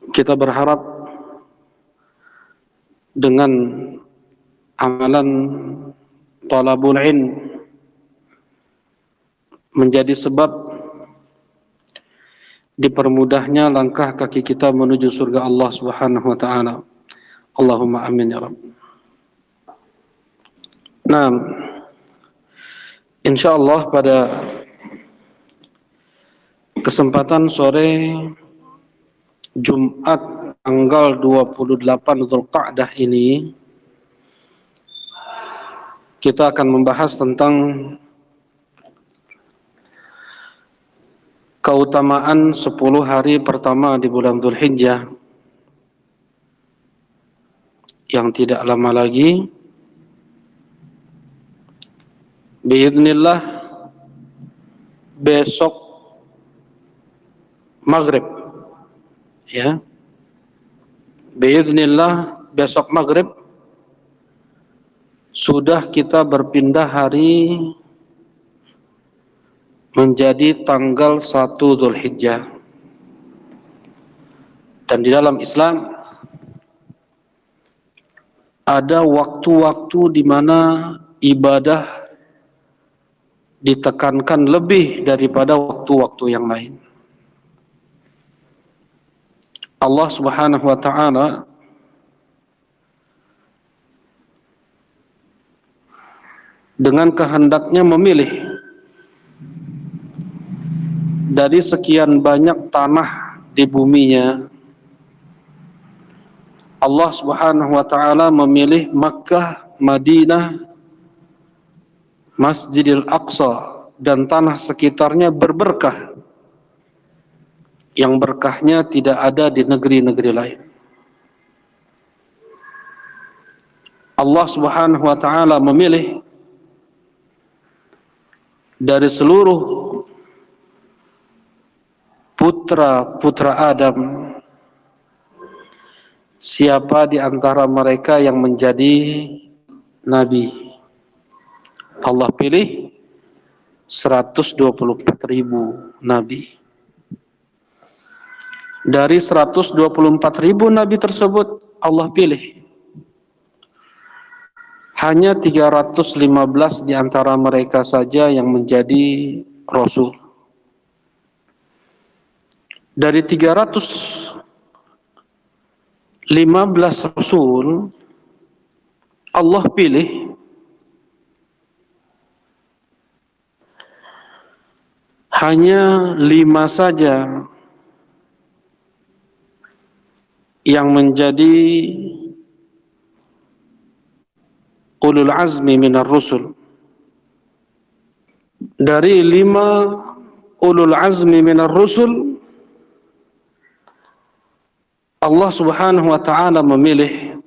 Kita berharap dengan amalan talabul ilm menjadi sebab dipermudahnya langkah kaki kita menuju surga Allah Subhanahu wa taala. Allahumma amin ya rabb. Nah, insyaallah pada kesempatan sore Jumat tanggal 28 Dzulqa'dah ini kita akan membahas tentang keutamaan 10 hari pertama di bulan Dzulhijjah yang tidak lama lagi biidznillah besok maghrib, ya, biidznillah besok maghrib sudah kita berpindah hari menjadi tanggal 1 Dzulhijjah. Dan di dalam Islam ada waktu-waktu di mana ibadah ditekankan lebih daripada waktu-waktu yang lain. Allah Subhanahu wa taala dengan kehendaknya memilih dari sekian banyak tanah di buminya. Allah Subhanahu wa taala memilih Makkah, Madinah, Masjidil Aqsa dan tanah sekitarnya berberkah, yang berkahnya tidak ada di negeri-negeri lain. Allah Subhanahu wa taala memilih dari seluruh putra-putra Adam siapa di antara mereka yang menjadi nabi. Allah pilih 124.000 nabi. Dari 124.000 nabi tersebut Allah pilih hanya 315 di antara mereka saja yang menjadi rasul. Dari 315 rasul Allah pilih hanya 5 saja yang menjadi ulul azmi minar rusul. Dari 5 ulul azmi minar rusul, Allah Subhanahu wa taala memilih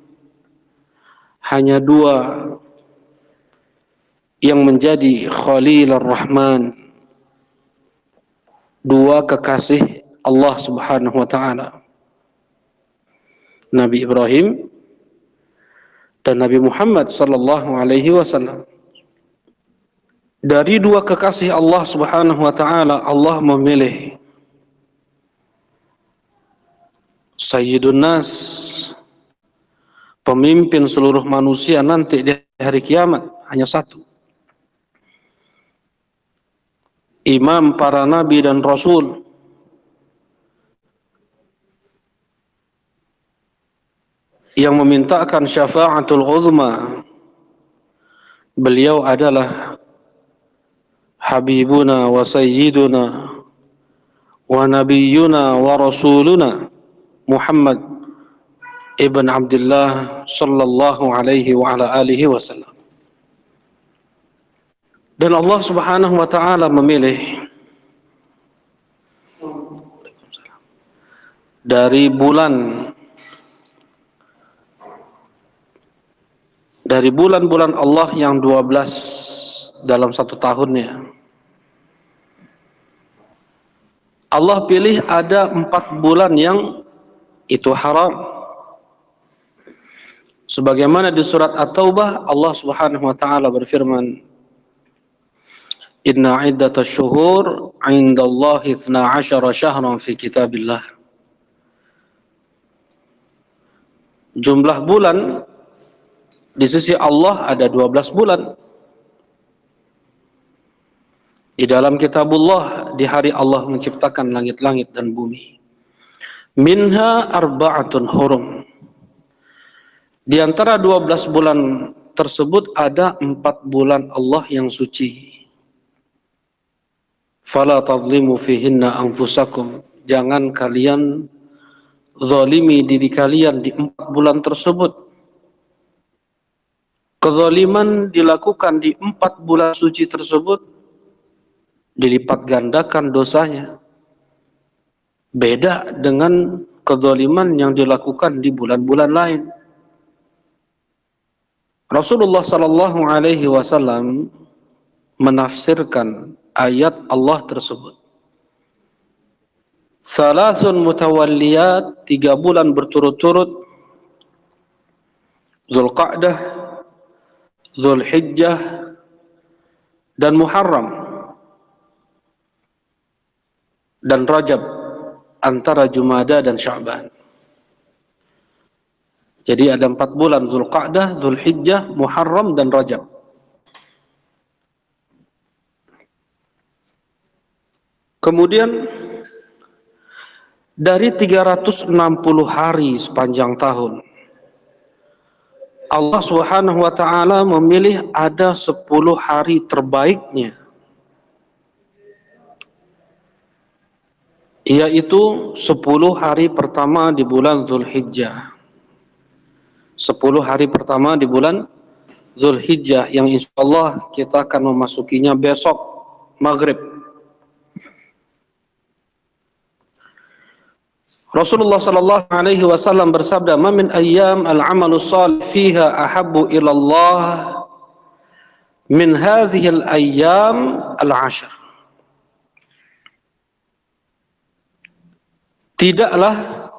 hanya 2 yang menjadi Khalilur Rahman, 2 kekasih Allah Subhanahu wa taala, Nabi Ibrahim dan Nabi Muhammad sallallahu alaihi wasallam. Dari 2 kekasih Allah Subhanahu wa taala, Allah memilih Sayyidun Nas, pemimpin seluruh manusia nanti di hari kiamat, hanya 1. Imam para nabi dan rasul, yang memintakan syafa'atul uzma. Beliau adalah habibuna wa sayyiduna wa nabiyyuna wa rasuluna Muhammad ibn Abdullah sallallahu alaihi wa ala alihi wasallam. Dan Allah Subhanahu wa taala memilih dari bulan-bulan Allah yang 12 dalam 1 tahunnya. Allah pilih ada 4 bulan yang itu haram. Sebagaimana di surat At-Taubah Allah Subhanahu wa taala berfirman, Inna iddatash syuhur 'indallahi 12 syahran fi kitabillah. Jumlah bulan di sisi Allah ada 12 bulan. Di dalam kitabullah, di hari Allah menciptakan langit-langit dan bumi. Minha arba'atun hurum. Di antara 12 bulan tersebut ada 4 bulan Allah yang suci. Fala tadlimu fihinna anfusakum. Jangan kalian zalimi diri kalian di 4 bulan tersebut. Kezaliman dilakukan di 4 bulan suci tersebut dilipat gandakan dosanya. Beda dengan kezaliman yang dilakukan di bulan-bulan lain. Rasulullah sallallahu alaihi wasallam menafsirkan ayat Allah tersebut. Salasun mutawalliyat, 3 bulan berturut-turut, Dzulqa'dah, Dzulhijjah, dan Muharram, dan Rajab, antara Jumada dan Sya'ban. Jadi ada 4 bulan, Dzulqa'dah, Dzulhijjah, Muharram, dan Rajab. Kemudian dari 360 hari sepanjang tahun, Allah Subhanahu wa ta'ala memilih ada 10 hari terbaiknya, yaitu 10 hari pertama di bulan Dzulhijjah. 10 hari pertama di bulan Dzulhijjah yang insyaallah kita akan memasukinya besok maghrib. Rasulullah sallallahu alaihi wasallam bersabda, "Ma min ayyam al-'amalu shalih fiha ahabbu ila Allah min hadhihi al-ayyam al-'ashr." Tidaklah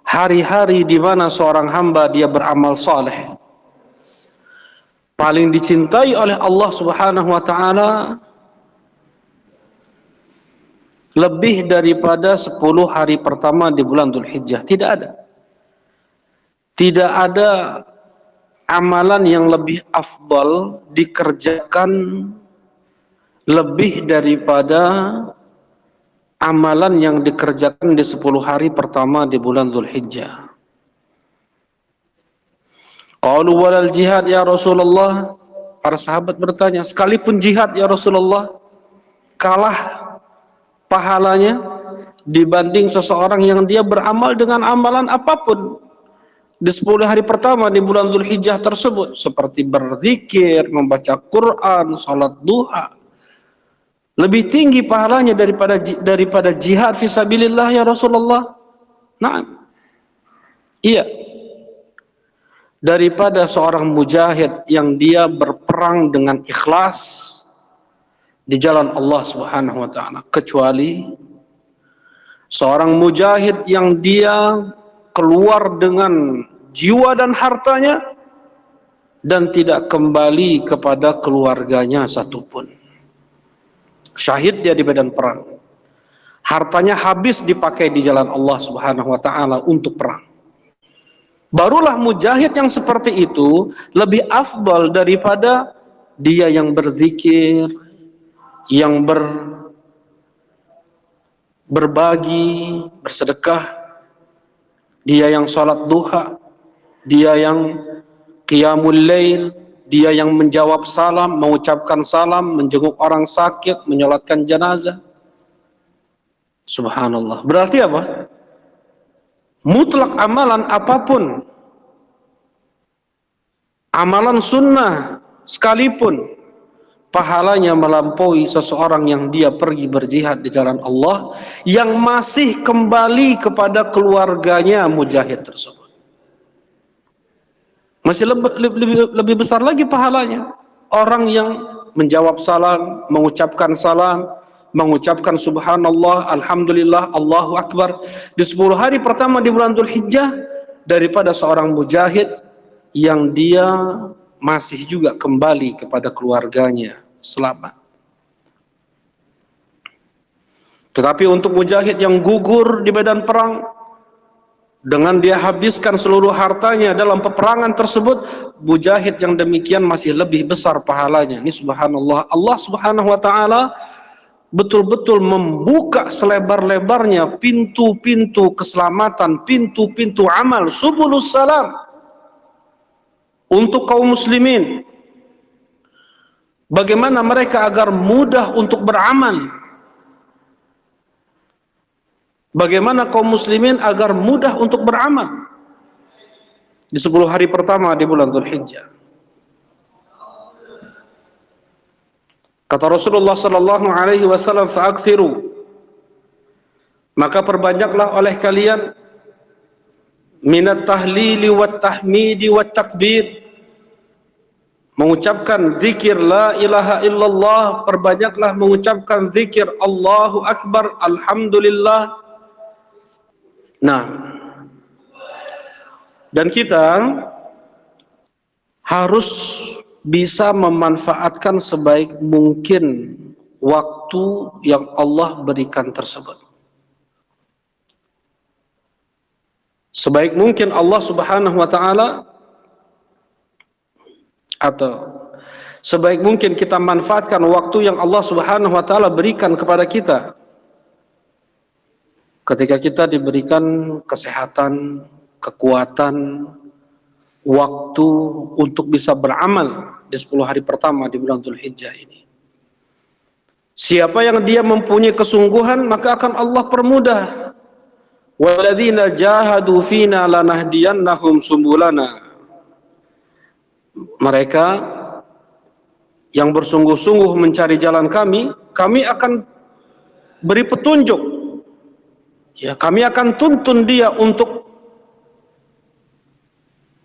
hari-hari di mana seorang hamba dia beramal saleh paling dicintai oleh Allah Subhanahu wa taala lebih daripada 10 hari pertama di bulan Dzulhijjah. Tidak ada. Tidak ada amalan yang lebih afdal dikerjakan lebih daripada amalan yang dikerjakan di 10 hari pertama di bulan Dzulhijjah. Qalu walal jihad ya Rasulullah. Para sahabat bertanya, sekalipun jihad ya Rasulullah, kalah pahalanya dibanding seseorang yang dia beramal dengan amalan apapun di 10 hari pertama di bulan Dzulhijjah tersebut, seperti berzikir, membaca Quran, salat duha. Lebih tinggi pahalanya daripada jihad fisabilillah ya Rasulullah. Naam. Iya. Daripada seorang mujahid yang dia berperang dengan ikhlas di jalan Allah Subhanahu wa taala, kecuali seorang mujahid yang dia keluar dengan jiwa dan hartanya dan tidak kembali kepada keluarganya satupun. Syahid dia di medan perang, hartanya habis dipakai di jalan Allah Subhanahu wa taala untuk perang. Barulah mujahid yang seperti itu lebih afdal daripada dia yang berzikir, yang berbagi, bersedekah, dia yang sholat duha, dia yang qiyamul lail, dia yang menjawab salam, mengucapkan salam, menjenguk orang sakit, menyolatkan jenazah. Subhanallah. Berarti apa? Mutlak amalan apapun, amalan sunnah sekalipun, pahalanya melampaui seseorang yang dia pergi berjihad di jalan Allah, yang masih kembali kepada keluarganya mujahid tersebut. Masih lebih besar lagi pahalanya orang yang menjawab salam, mengucapkan salam, mengucapkan subhanallah, alhamdulillah, Allahu akbar di 10 hari pertama di bulan Dzulhijjah daripada seorang mujahid yang dia masih juga kembali kepada keluarganya selamat. Tetapi untuk mujahid yang gugur di medan perang, dengan dia habiskan seluruh hartanya dalam peperangan tersebut, mujahid yang demikian masih lebih besar pahalanya. Ini subhanallah, Allah subhanahu wa ta'ala betul-betul membuka selebar-lebarnya pintu-pintu keselamatan, pintu-pintu amal, subulus salam untuk kaum muslimin. Bagaimana mereka agar mudah untuk beramal, bagaimana kaum muslimin agar mudah untuk beramal di 10 hari pertama di bulan Dzulhijjah. Kata Rasulullah sallallahu alaihi wasallam, fa'akthiru, maka perbanyaklah oleh kalian minat tahlili wat tahmidi wat takbir, mengucapkan zikir la ilaha illallah, perbanyaklah mengucapkan zikir Allahu akbar, alhamdulillah. Nah, dan kita harus bisa memanfaatkan sebaik mungkin waktu yang Allah berikan tersebut. Sebaik mungkin Allah subhanahu wa ta'ala, atau sebaik mungkin kita manfaatkan waktu yang Allah subhanahu wa ta'ala berikan kepada kita. Ketika kita diberikan kesehatan, kekuatan, waktu untuk bisa beramal di 10 hari pertama di bulan Dzulhijjah ini. Siapa yang dia mempunyai kesungguhan, maka akan Allah permudah. Walladzina jahadu fina lanahdiyannahum subulana. Mereka yang bersungguh-sungguh mencari jalan kami, kami akan beri petunjuk. Ya, kami akan tuntun dia untuk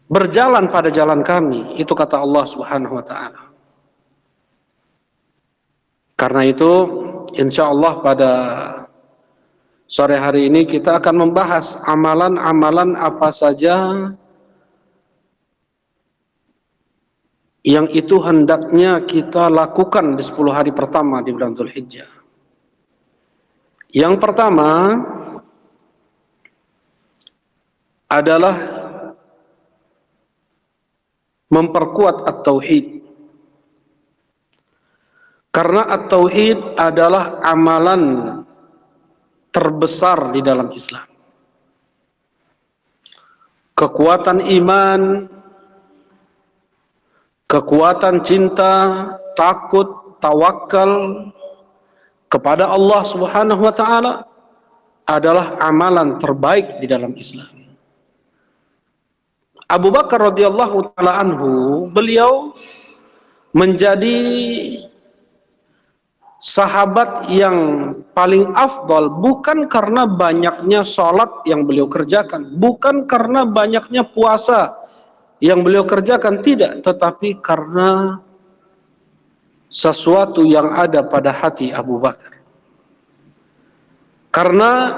berjalan pada jalan kami. Itu kata Allah subhanahu wa ta'ala. Karena itu, insya Allah pada sore hari ini kita akan membahas amalan-amalan apa saja yang itu hendaknya kita lakukan di 10 hari pertama di bulan Dzulhijjah. Yang pertama adalah memperkuat at-tauhid. Karena at-tauhid adalah amalan terbesar di dalam Islam. Kekuatan iman, kekuatan cinta, takut, tawakal kepada Allah subhanahu wa ta'ala adalah amalan terbaik di dalam Islam. Abu Bakar radhiyallahu ta'ala anhu, beliau menjadi sahabat yang paling afdal bukan karena banyaknya sholat yang beliau kerjakan, bukan karena banyaknya puasa yang beliau kerjakan, tidak, tetapi karena sesuatu yang ada pada hati Abu Bakar. Karena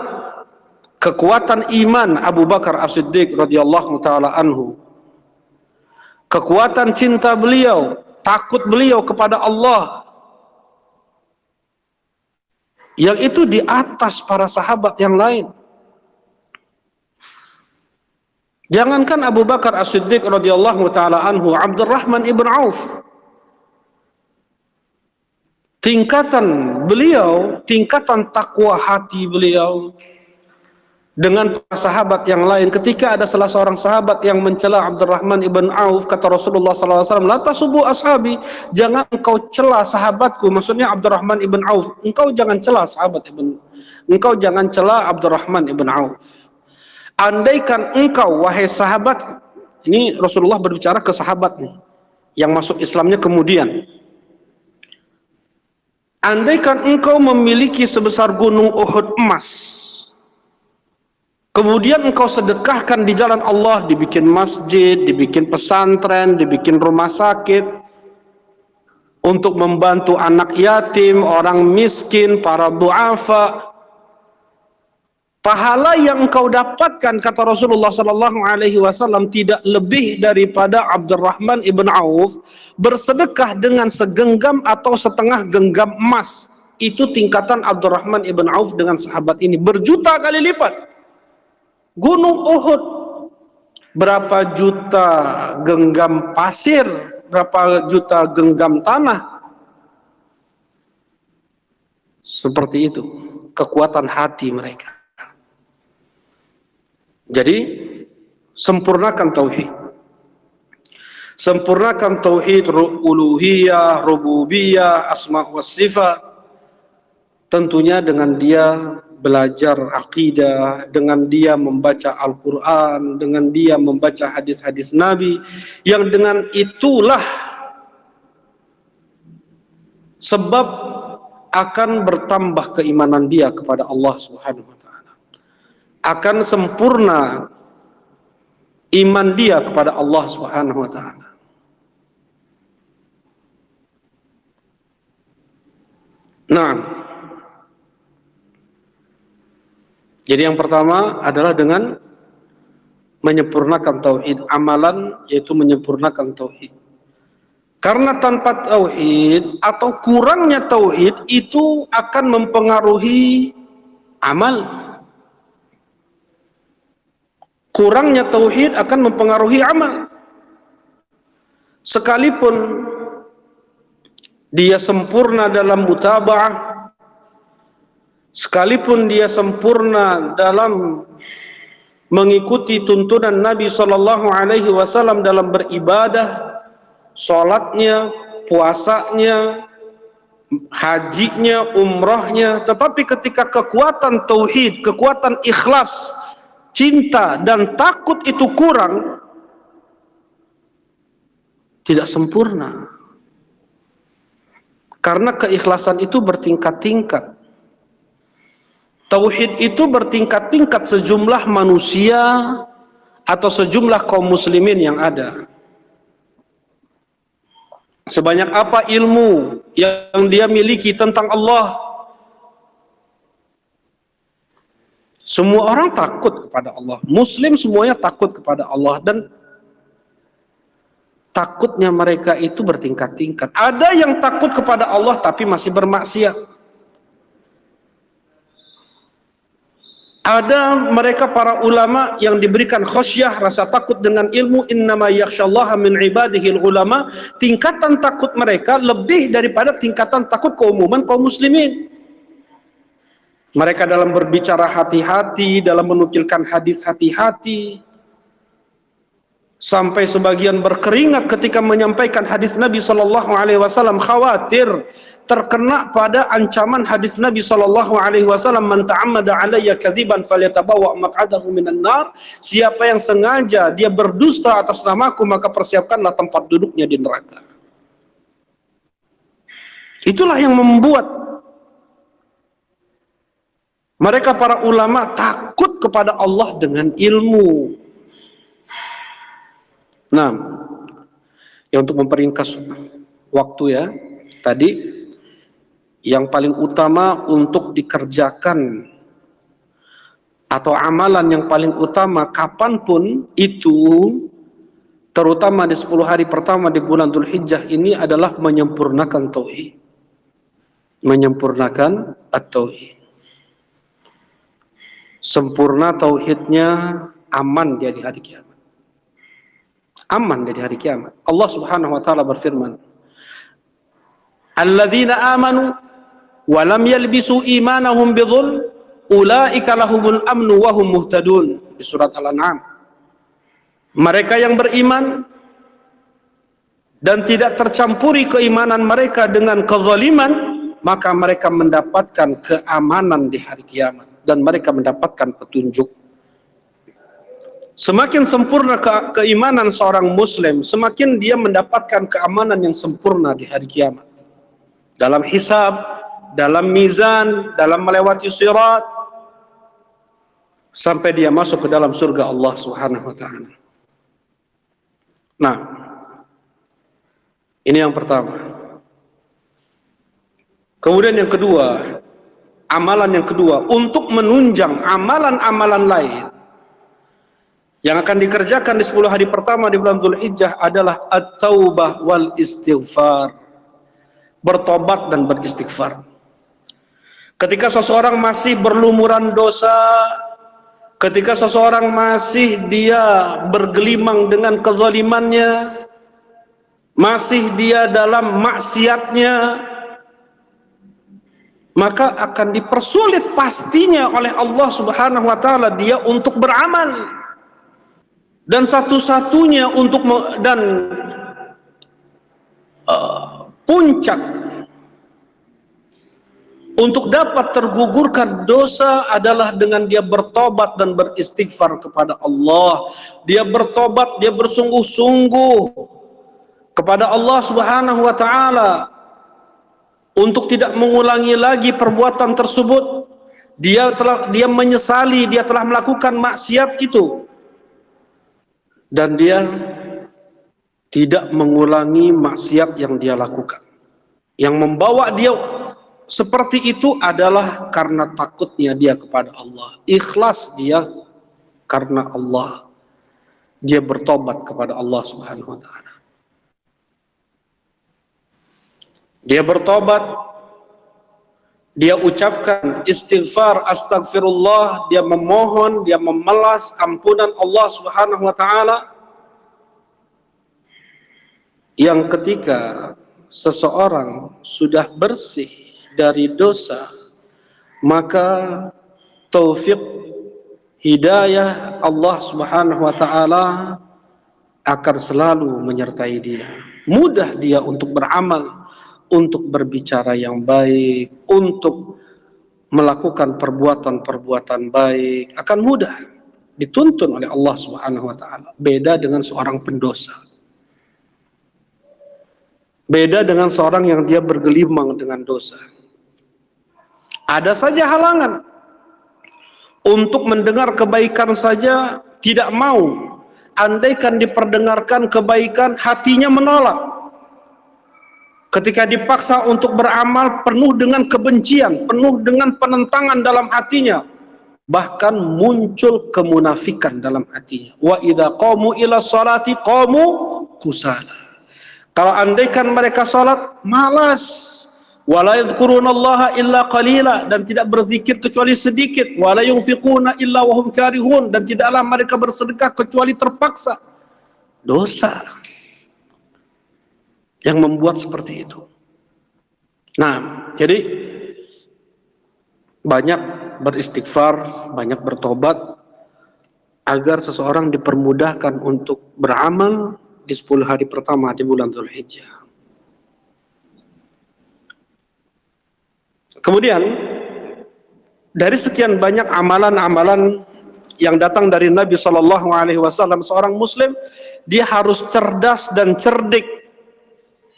kekuatan iman Abu Bakar As-Siddiq radhiyallahu ta'ala anhu, kekuatan cinta beliau, takut beliau kepada Allah, yang itu di atas para sahabat yang lain. Jangankan Abu Bakar As-Siddiq radhiyallahu ta'ala anhu, Abdurrahman ibn Auf, tingkatan beliau, tingkatan takwa hati beliau dengan para sahabat yang lain. Ketika ada salah seorang sahabat yang mencela Abdurrahman ibn Auf, kata Rasulullah SAW, la tasubu ashabi, jangan engkau cela sahabatku, maksudnya Abdurrahman ibn Auf, engkau jangan cela engkau jangan cela Abdurrahman ibn Auf. Andaikan engkau, wahai sahabat, ini Rasulullah berbicara ke sahabat nih, yang masuk Islamnya kemudian. Andaikan engkau memiliki sebesar gunung Uhud emas, kemudian engkau sedekahkan di jalan Allah, dibikin masjid, dibikin pesantren, dibikin rumah sakit, untuk membantu anak yatim, orang miskin, para du'afa, pahala yang engkau dapatkan, kata Rasulullah SAW, tidak lebih daripada Abdurrahman ibn Auf bersedekah dengan segenggam atau setengah genggam emas Itu tingkatan Abdurrahman ibn Auf dengan sahabat ini berjuta kali lipat. Gunung Uhud, berapa juta genggam pasir, berapa juta genggam tanah. Seperti itu kekuatan hati mereka. Jadi sempurnakan tauhid. Sempurnakan tauhid uluhiyah, rububiyah, asma wa sifat. Tentunya dengan dia belajar akidah, dengan dia membaca Al-Quran, dengan dia membaca hadis-hadis Nabi, yang dengan itulah sebab akan bertambah keimanan dia kepada Allah Subhanahu wa taala. Akan sempurna iman dia kepada Allah Subhanahu wa taala. Nah, jadi yang pertama adalah dengan menyempurnakan tauhid, amalan yaitu menyempurnakan tauhid. Karena tanpa tauhid atau kurangnya tauhid itu akan mempengaruhi amal. Kurangnya tauhid akan mempengaruhi amal. Sekalipun dia sempurna dalam mutaba'ah, sekalipun dia sempurna dalam mengikuti tuntunan Nabi SAW dalam beribadah, sholatnya, puasanya, hajinya, umrahnya, tetapi ketika kekuatan tauhid, kekuatan ikhlas, cinta dan takut itu kurang, tidak sempurna. Karena keikhlasan itu bertingkat-tingkat. Tauhid itu bertingkat-tingkat sejumlah manusia atau sejumlah kaum muslimin yang ada. Sebanyak apa ilmu yang dia miliki tentang Allah, semua orang takut kepada Allah. Muslim semuanya takut kepada Allah, dan takutnya mereka itu bertingkat-tingkat. Ada yang takut kepada Allah tapi masih bermaksiat. Ada mereka para ulama yang diberikan khasyah, rasa takut dengan ilmu. Innama yakhsyallaha min ibadihil ulama. Tingkatan takut mereka lebih daripada tingkatan takut keumuman kaum muslimin. Mereka dalam berbicara hati-hati, dalam menukilkan hadis hati-hati. Sampai sebagian berkeringat ketika menyampaikan hadis Nabi SAW, khawatir terkena pada ancaman hadis Nabi SAW, man ta'ammada alayya kadziban falyatabawa maq'adahu minan nar. Siapa yang sengaja dia berdusta atas namaku, maka persiapkanlah tempat duduknya di neraka. Itulah yang membuat mereka para ulama takut kepada Allah dengan ilmu. Nah, ya untuk memperingkas waktu ya, tadi yang paling utama untuk dikerjakan atau amalan yang paling utama kapanpun itu, terutama di 10 hari pertama di bulan Dzulhijjah ini, adalah menyempurnakan tauhid. Menyempurnakan at-tauhid. Sempurna tauhidnya, aman dia di hari kiamat. Aman dari hari kiamat. Allah Subhanahu wa taala berfirman, alladzina amanu wa lam yalbisu imanahum bidzulm ulaika lahumul amnu wa hum muhtadun, di surat Al-An'am. Mereka yang beriman dan tidak tercampuri keimanan mereka dengan kezaliman, maka mereka mendapatkan keamanan di hari kiamat dan mereka mendapatkan petunjuk. Semakin sempurna keimanan seorang muslim, semakin dia mendapatkan keamanan yang sempurna di hari kiamat. Dalam hisab, dalam mizan, dalam melewati sirat, sampai dia masuk ke dalam surga Allah Subhanahu wa taala. Nah, ini yang pertama. Kemudian yang kedua, amalan yang kedua untuk menunjang amalan-amalan lain yang akan dikerjakan di 10 hari pertama di bulan Dzulhijjah adalah at-taubah wal istighfar. Bertobat dan beristighfar. Ketika seseorang masih berlumuran dosa, ketika seseorang masih dia bergelimang dengan kezalimannya, masih dia dalam maksiatnya, maka akan dipersulit pastinya oleh Allah Subhanahu wa taala dia untuk beramal. Dan satu-satunya untuk puncak untuk dapat tergugurkan dosa adalah dengan dia bertobat dan beristighfar kepada Allah. Dia bertobat, dia bersungguh-sungguh kepada Allah Subhanahu wa taala untuk tidak mengulangi lagi perbuatan tersebut. Dia menyesali dia telah melakukan maksiat itu, dan dia tidak mengulangi maksiat yang dia lakukan. Yang membawa dia seperti itu adalah karena takutnya dia kepada Allah, ikhlas dia karena Allah, dia bertobat kepada Allah Subhanahu wa taala. Dia bertobat, dia ucapkan istighfar, astagfirullah, dia memohon, dia memelas ampunan Allah Subhanahu wa taala. Yang ketika seseorang sudah bersih dari dosa, maka taufik hidayah Allah Subhanahu wa taala akan selalu menyertai dia. Mudah dia untuk beramal, untuk berbicara yang baik, untuk melakukan perbuatan-perbuatan baik, akan mudah dituntun oleh Allah Subhanahu wa taala. Beda dengan seorang pendosa. Beda dengan seorang yang dia bergelimang dengan dosa. Ada saja halangan untuk mendengar kebaikan saja tidak mau. Andaikan diperdengarkan kebaikan, hatinya menolak. Ketika dipaksa untuk beramal, penuh dengan kebencian, penuh dengan penentangan dalam hatinya, bahkan muncul kemunafikan dalam hatinya. Wa idza qamu ila sholati qamu kusala. Kalau andaikan mereka salat, malas. Wala yadhkurunallaha illa qalila, dan tidak berzikir kecuali sedikit. Wala yunfiquna illa wahum karihun, dan tidaklah mereka bersedekah kecuali terpaksa. Dosa yang membuat seperti itu. Nah, jadi banyak beristighfar, banyak bertobat, agar seseorang dipermudahkan untuk beramal di 10 hari pertama di bulan Dzulhijjah. Kemudian dari sekian banyak amalan-amalan yang datang dari Nabi Shallallahu Alaihi Wasallam, seorang Muslim dia harus cerdas dan cerdik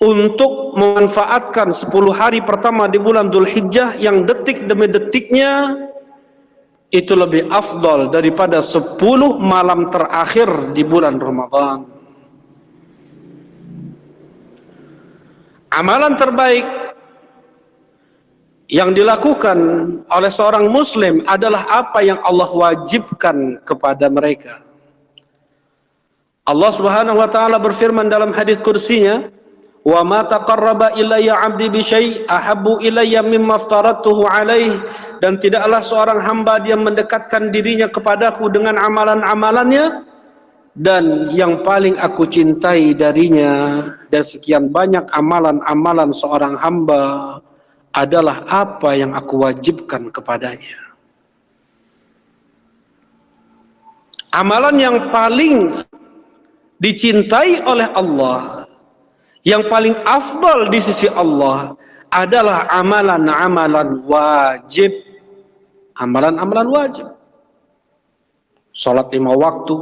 untuk memanfaatkan 10 hari pertama di bulan Dzulhijjah yang detik demi detiknya itu lebih afdal daripada 10 malam terakhir di bulan Ramadan. Amalan terbaik yang dilakukan oleh seorang Muslim adalah apa yang Allah wajibkan kepada mereka. Allah Subhanahu wa taala berfirman dalam hadis kursinya, "Wa ma taqarraba ilayya 'abdi bi syai' ahabbu ilayya mimma aftaratuhu 'alaihi," dan tidaklah seorang hamba dia mendekatkan dirinya kepadaku dengan amalan-amalannya, dan yang paling aku cintai darinya dan sekian banyak amalan-amalan seorang hamba adalah apa yang aku wajibkan kepadanya. Amalan yang paling dicintai oleh Allah, yang paling afdal di sisi Allah adalah amalan-amalan wajib. Amalan-amalan wajib. Salat 5 waktu,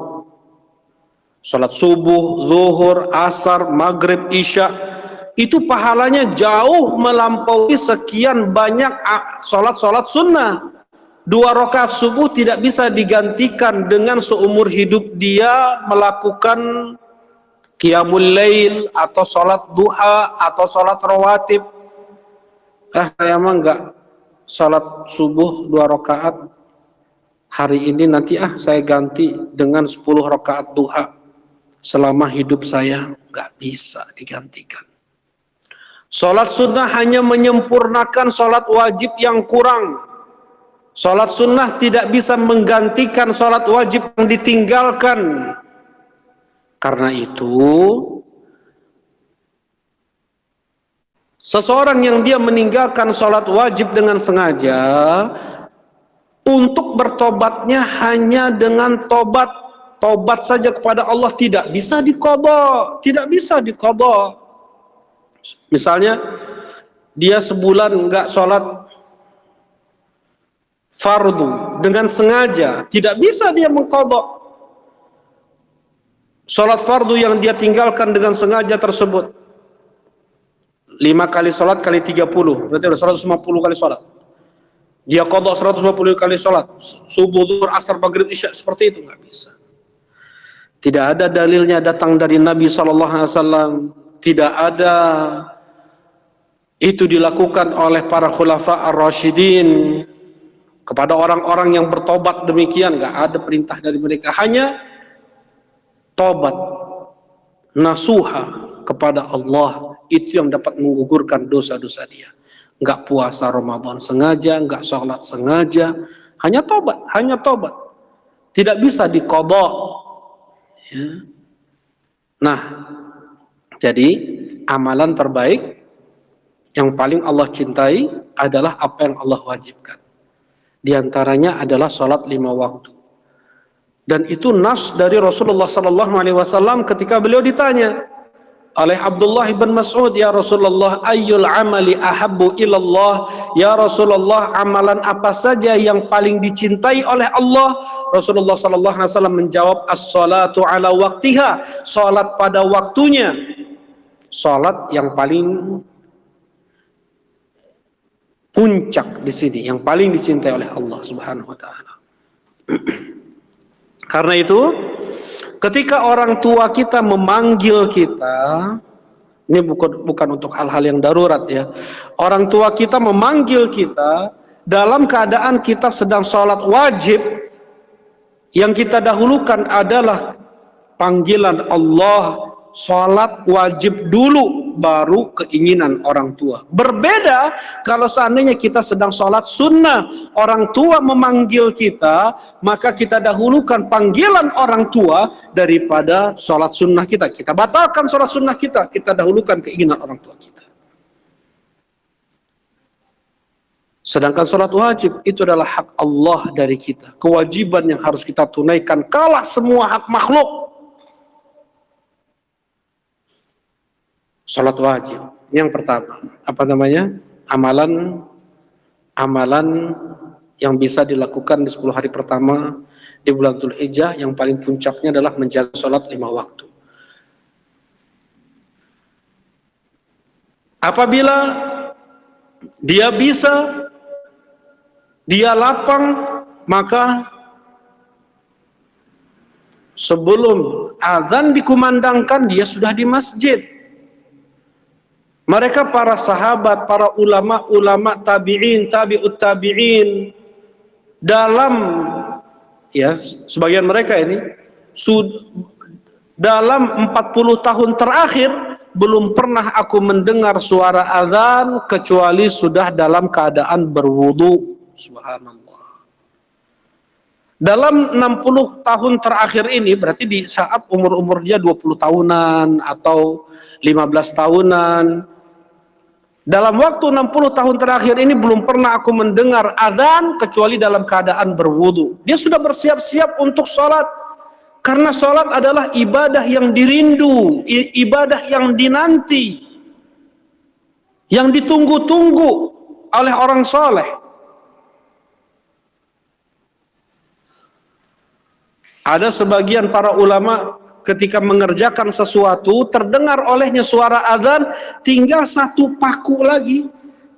salat subuh, zuhur, asar, maghrib, isya, itu pahalanya jauh melampaui sekian banyak salat-salat sunnah. 2 rakaat subuh tidak bisa digantikan dengan seumur hidup dia melakukan qiyamul lail atau salat duha atau salat rawatib. Saya mah enggak salat subuh 2 rakaat hari ini, nanti saya ganti dengan 10 rakaat duha selama hidup saya. Enggak bisa digantikan. Salat sunnah hanya menyempurnakan salat wajib yang kurang. Salat sunnah tidak bisa menggantikan salat wajib yang ditinggalkan. Karena itu, seseorang yang dia meninggalkan salat wajib dengan sengaja, untuk bertobatnya hanya dengan tobat saja kepada Allah, tidak bisa diqadha, tidak bisa diqadha. Misalnya dia sebulan enggak sholat fardu dengan sengaja, tidak bisa dia mengqadha sholat fardu yang dia tinggalkan dengan sengaja tersebut. 5 kali sholat kali 30, berarti ada 150 kali sholat. Dia qadha 150 kali sholat, subuh, zuhur, asar, maghrib, isya, seperti itu nggak bisa. Tidak ada dalilnya datang dari Nabi SAW. Tidak ada itu dilakukan oleh para khulafa ar-rasyidin kepada orang-orang yang bertobat demikian. Nggak ada perintah dari mereka, hanya tobat nasuha kepada Allah, itu yang dapat menggugurkan dosa-dosa dia. Nggak puasa Ramadan sengaja, nggak sholat sengaja, hanya tobat, tidak bisa diqadha, ya. Nah, jadi amalan terbaik yang paling Allah cintai adalah apa yang Allah wajibkan. Di antaranya adalah sholat 5 waktu. Dan itu nas dari Rasulullah SAW ketika beliau ditanya oleh Abdullah bin Mas'ud, ya Rasulullah, ayyul amali ahabbu ilallah, ya Rasulullah, amalan apa saja yang paling dicintai oleh Allah? Rasulullah SAW menjawab, as-salatu ala waktiha, salat pada waktunya. Salat yang paling puncak di sini, yang paling dicintai oleh Allah Subhanahu wa taala. Karena itu, ketika orang tua kita memanggil kita, ini bukan untuk hal-hal yang darurat ya. Orang tua kita memanggil kita dalam keadaan kita sedang sholat wajib, yang kita dahulukan adalah panggilan Allah, sholat wajib dulu, baru keinginan orang tua. Berbeda kalau seandainya kita sedang sholat sunnah, orang tua memanggil kita, maka kita dahulukan panggilan orang tua daripada sholat sunnah kita. Kita batalkan sholat sunnah kita dahulukan keinginan orang tua kita. Sedangkan sholat wajib itu adalah hak Allah dari kita, kewajiban yang harus kita tunaikan, kalah semua hak makhluk. Salat wajib yang pertama, apa namanya, amalan yang bisa dilakukan di 10 hari pertama di bulan Dzulhijjah, yang paling puncaknya adalah menjaga salat 5 waktu. Apabila dia bisa, dia lapang, maka sebelum azan dikumandangkan dia sudah di masjid. Mereka para sahabat, para ulama tabi'in, tabi'ut tabi'in, dalam ya sebagian mereka ini dalam 40 tahun terakhir belum pernah aku mendengar suara azan kecuali sudah dalam keadaan berwudu. Subhanallah. Dalam 60 tahun terakhir ini, berarti di saat umur dia 20 tahunan atau 15 tahunan, dalam waktu 60 tahun terakhir ini belum pernah aku mendengar azan kecuali dalam keadaan berwudu. Dia sudah bersiap-siap untuk sholat, karena sholat adalah ibadah yang dirindu, ibadah yang dinanti, yang ditunggu-tunggu oleh orang soleh. Ada sebagian para ulama ketika mengerjakan sesuatu, terdengar olehnya suara azan, tinggal 1 paku lagi,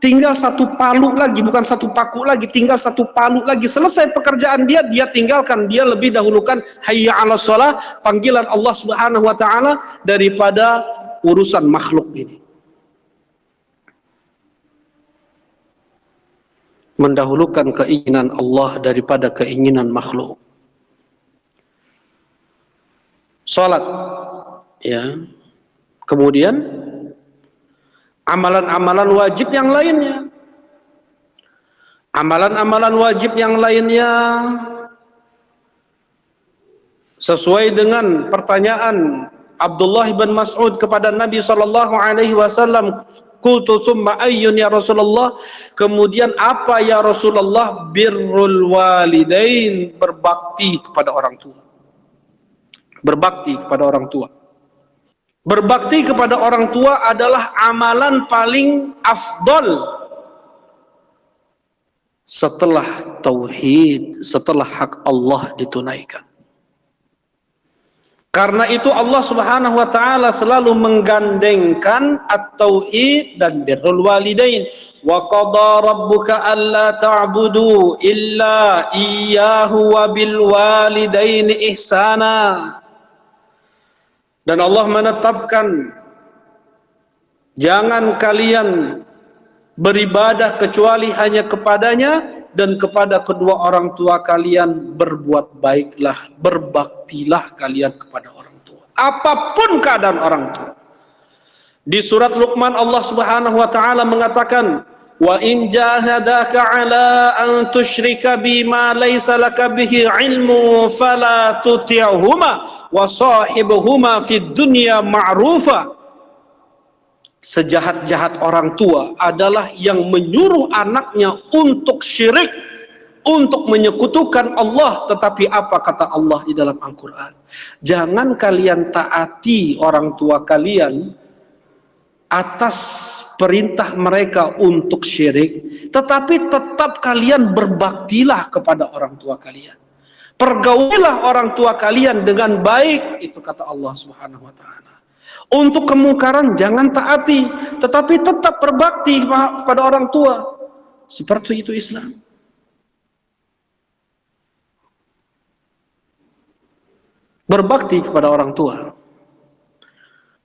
tinggal 1 palu lagi, bukan 1 paku lagi, tinggal 1 palu lagi, selesai pekerjaan dia tinggalkan, dia lebih dahulukan hayya 'alas shalah, panggilan Allah Subhanahu wa taala, daripada urusan makhluk ini. Mendahulukan keinginan Allah daripada keinginan makhluk. Salat, ya. Kemudian amalan-amalan wajib yang lainnya. Amalan-amalan wajib yang lainnya sesuai dengan pertanyaan Abdullah bin Mas'ud kepada Nabi sallallahu alaihi wasallam, qultu tsumma ayyun ya Rasulullah, kemudian apa ya Rasulullah? Birrul walidain, berbakti kepada orang tua. Berbakti kepada orang tua. Berbakti kepada orang tua adalah amalan paling afdal setelah tauhid, setelah hak Allah ditunaikan. Karena itu Allah Subhanahu wa taala selalu menggandengkan at-tauhid dan birrul walidain. Wa qada rabbuka alla ta'budu illa iyyahu wa bil walidaini ihsana. Dan Allah menetapkan jangan kalian beribadah kecuali hanya kepadanya, dan kepada kedua orang tua kalian berbuat baiklah, berbaktilah kalian kepada orang tua, apapun keadaan orang tua. Di surat Luqman Allah Subhanahu wa taala mengatakan, wa in jahadaka ala an tusyrika bima laysa laka bihi ilmu fala tuti'huma wa sahibuhuma fid dunya ma'rufa. Sejahat-jahat orang tua adalah yang menyuruh anaknya untuk syirik, untuk menyekutukan Allah. Tetapi apa kata Allah di dalam Al-Quran? Jangan kalian taati orang tua kalian atas perintah mereka untuk syirik, tetapi tetap kalian berbaktilah kepada orang tua kalian. Pergaulilah orang tua kalian dengan baik, itu kata Allah Subhanahu wa taala. Untuk kemungkaran jangan taati, tetapi tetap berbakti kepada orang tua. Seperti itu Islam. Berbakti kepada orang tua.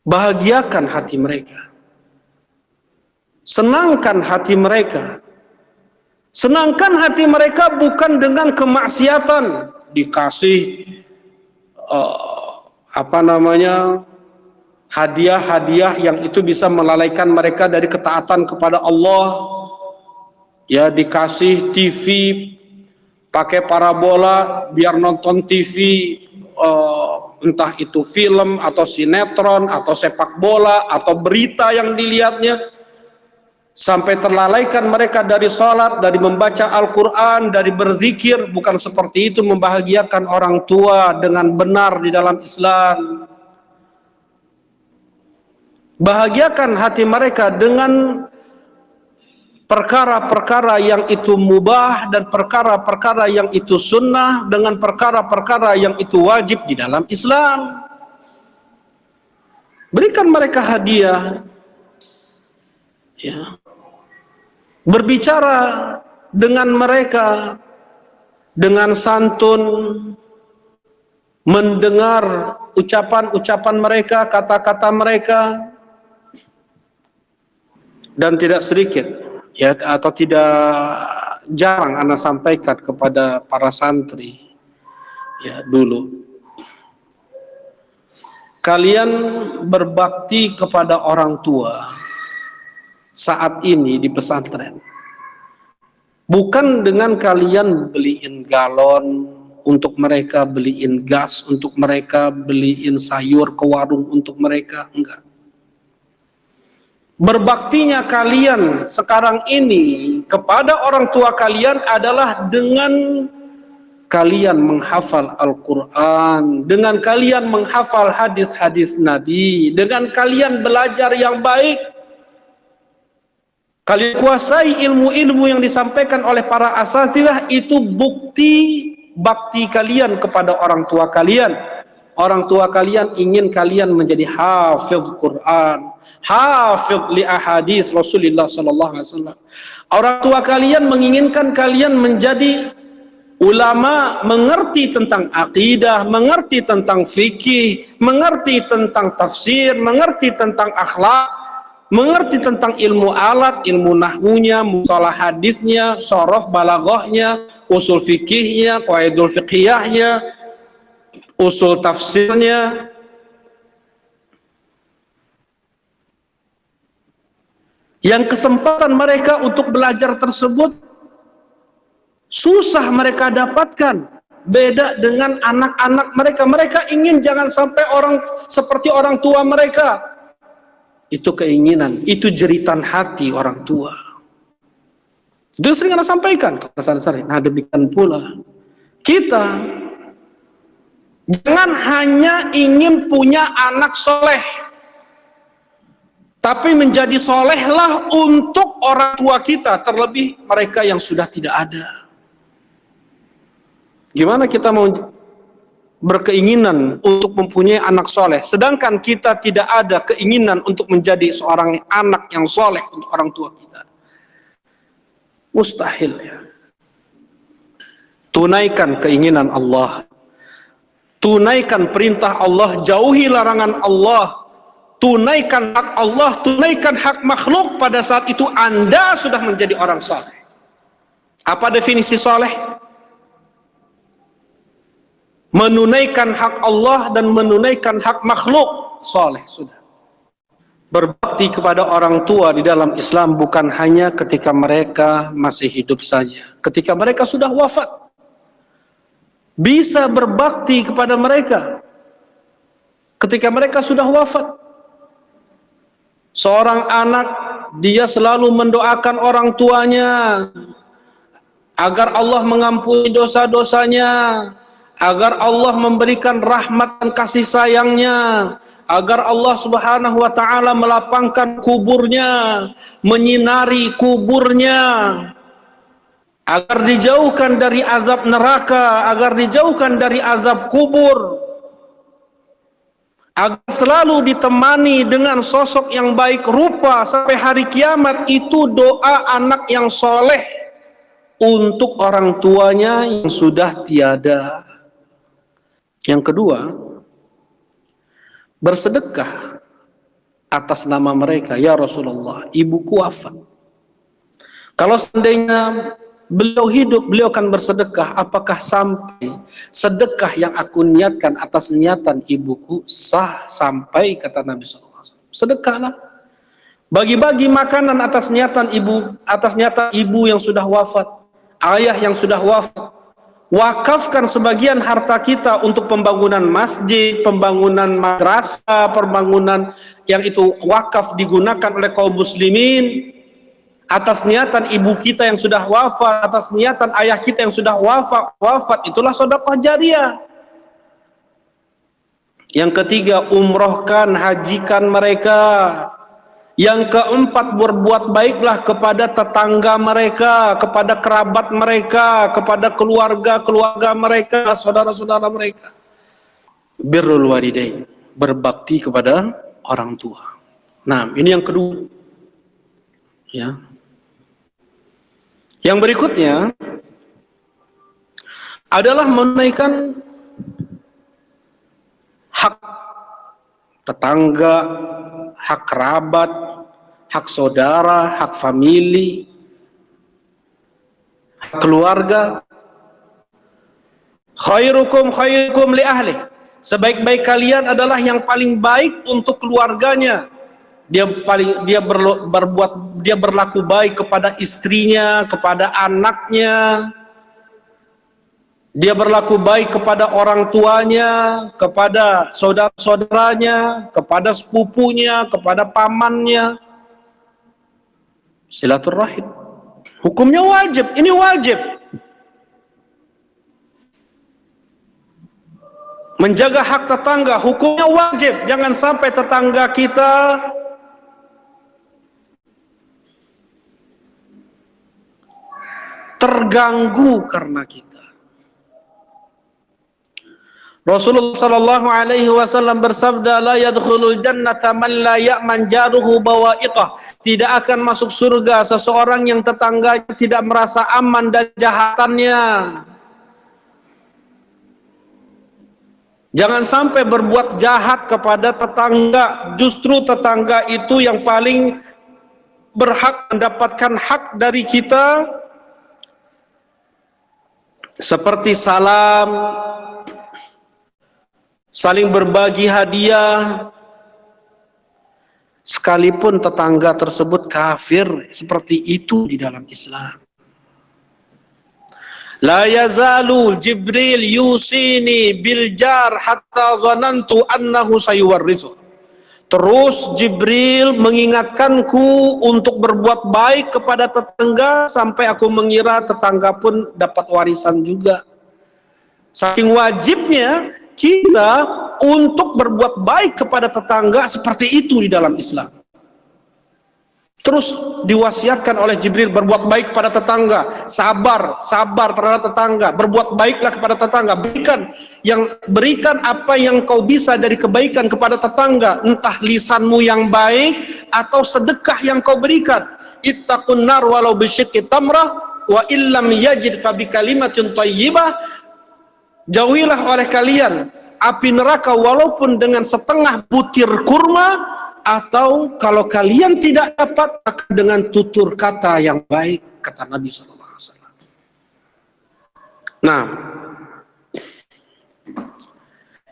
Bahagiakan hati mereka. Senangkan hati mereka. Senangkan hati mereka bukan dengan kemaksiatan, dikasih hadiah-hadiah yang itu bisa melalaikan mereka dari ketaatan kepada Allah. Ya, dikasih TV, pakai parabola biar nonton TV, entah itu film atau sinetron atau sepak bola atau berita yang dilihatnya, sampai terlalaikan mereka dari salat, dari membaca Al-Quran, dari berzikir. Bukan seperti itu membahagiakan orang tua dengan benar di dalam Islam. Bahagiakan hati mereka dengan perkara-perkara yang itu mubah dan perkara-perkara yang itu sunnah, dengan perkara-perkara yang itu wajib di dalam Islam. Berikan mereka hadiah, ya. Berbicara dengan mereka dengan santun, mendengar ucapan-ucapan mereka, kata-kata mereka. Dan tidak sedikit, ya, atau tidak jarang ana sampaikan kepada para santri, ya, dulu, kalian berbakti kepada orang tua saat ini di pesantren bukan dengan kalian beliin galon untuk mereka, beliin gas untuk mereka, beliin sayur ke warung untuk mereka, enggak. Berbaktinya kalian sekarang ini kepada orang tua kalian adalah dengan kalian menghafal Al-Quran, dengan kalian menghafal hadis-hadis Nabi, dengan kalian belajar yang baik, kalian kuasai ilmu-ilmu yang disampaikan oleh para asatidzah. Itu bukti bakti kalian kepada orang tua kalian. Orang tua kalian ingin kalian menjadi hafidz Quran, hafidz li ahadits Rasulullah sallallahu alaihi wasallam. Orang tua kalian menginginkan kalian menjadi ulama, mengerti tentang akidah, mengerti tentang fikih, mengerti tentang tafsir, mengerti tentang akhlak, mengerti tentang ilmu alat, ilmu nahwunya, mustalah hadisnya, shorof balaghahnya, usul fikihnya, qawaidul fiqhiyahnya, usul tafsirnya. yang kesempatan mereka untuk belajar tersebut susah mereka dapatkan. Beda dengan anak-anak mereka. Mereka ingin jangan sampai orang seperti orang tua mereka. Itu keinginan, itu jeritan hati orang tua. Itu sering Anda sampaikan kepada saya. Nah, demikian pula kita jangan hanya ingin punya anak soleh, tapi menjadi solehlah untuk orang tua kita, terlebih mereka yang sudah tidak ada. Gimana kita mau berkeinginan untuk mempunyai anak soleh, sedangkan kita tidak ada keinginan untuk menjadi seorang anak yang soleh untuk orang tua kita? Mustahil ya. Tunaikan keinginan Allah, tunaikan perintah Allah, jauhi larangan Allah, tunaikan hak Allah, tunaikan hak makhluk. Pada saat itu Anda sudah menjadi orang soleh. Apa definisi soleh? Menunaikan hak Allah dan menunaikan hak makhluk. Soleh sudah. Berbakti kepada orang tua di dalam Islam bukan hanya ketika mereka masih hidup saja, ketika mereka sudah wafat bisa berbakti kepada mereka. Ketika mereka sudah wafat, seorang anak dia selalu mendoakan orang tuanya agar Allah mengampuni dosa-dosanya, agar Allah memberikan rahmat dan kasih sayangnya, agar Allah Subhanahu wa ta'ala melapangkan kuburnya, menyinari kuburnya, agar dijauhkan dari azab neraka, agar dijauhkan dari azab kubur, agar selalu ditemani dengan sosok yang baik rupa sampai hari kiamat. Itu doa anak yang soleh untuk orang tuanya yang sudah tiada. Yang kedua, bersedekah atas nama mereka. Ya Rasulullah, ibuku wafat. Kalau seandainya beliau hidup, beliau akan bersedekah. Apakah sampai sedekah yang aku niatkan atas niatan ibuku sah? Sampai, kata Nabi SAW. Sedekahlah. Bagi-bagi makanan atas niatan ibu yang sudah wafat, ayah yang sudah wafat. Wakafkan sebagian harta kita untuk pembangunan masjid, pembangunan madrasah, pembangunan yang itu wakaf digunakan oleh kaum muslimin atas niatan ibu kita yang sudah wafat, atas niatan ayah kita yang sudah wafat. Itulah sedekah jariah. Yang ketiga, umrohkan, hajikan mereka. Yang keempat, berbuat baiklah kepada tetangga mereka, kepada kerabat mereka, kepada keluarga mereka, saudara-saudara mereka. Birrul walidain, berbakti kepada orang tua. Nah, ini yang kedua. Ya. Yang berikutnya adalah menunaikan hak tetangga, hak kerabat, hak saudara, hak famili, hak keluarga. Khairukum li ahli. Sebaik-baik kalian adalah yang paling baik untuk keluarganya. Dia berlaku baik kepada istrinya, kepada anaknya. Dia berlaku baik kepada orang tuanya, kepada saudara-saudaranya, kepada sepupunya, kepada pamannya. Silaturahim. Hukumnya wajib, ini wajib. Menjaga hak tetangga, hukumnya wajib. Jangan sampai tetangga kita terganggu karena kita. Rasulullah sallallahu alaihi wasallam bersabda, la yadkhulul jannata man la ya'man jaruhu bawa'iqah. Tidak akan masuk surga seseorang yang tetangganya tidak merasa aman dari jahatannya. Jangan sampai berbuat jahat kepada tetangga. Justru tetangga itu yang paling berhak mendapatkan hak dari kita, seperti salam, saling berbagi hadiah, sekalipun tetangga tersebut kafir, seperti itu di dalam Islam. La yazalu Jibril yusini bil jar hatta dhanantu annahu sayuwarrithu. Terus Jibril mengingatkanku untuk berbuat baik kepada tetangga sampai aku mengira tetangga pun dapat warisan juga. Saking wajibnya kita untuk berbuat baik kepada tetangga seperti itu di dalam Islam. Terus diwasiatkan oleh Jibril berbuat baik kepada tetangga, sabar terhadap tetangga, berbuat baiklah kepada tetangga, berikan apa yang kau bisa dari kebaikan kepada tetangga, entah lisanmu yang baik atau sedekah yang kau berikan. Ittaqun nar walau bisyikki tamrah wa illam yajid fa bi kalimatin thayyibah. Jauhilah oleh kalian api neraka walaupun dengan setengah butir kurma, atau kalau kalian tidak dapat maka dengan tutur kata yang baik, kata Nabi SAW. Nah,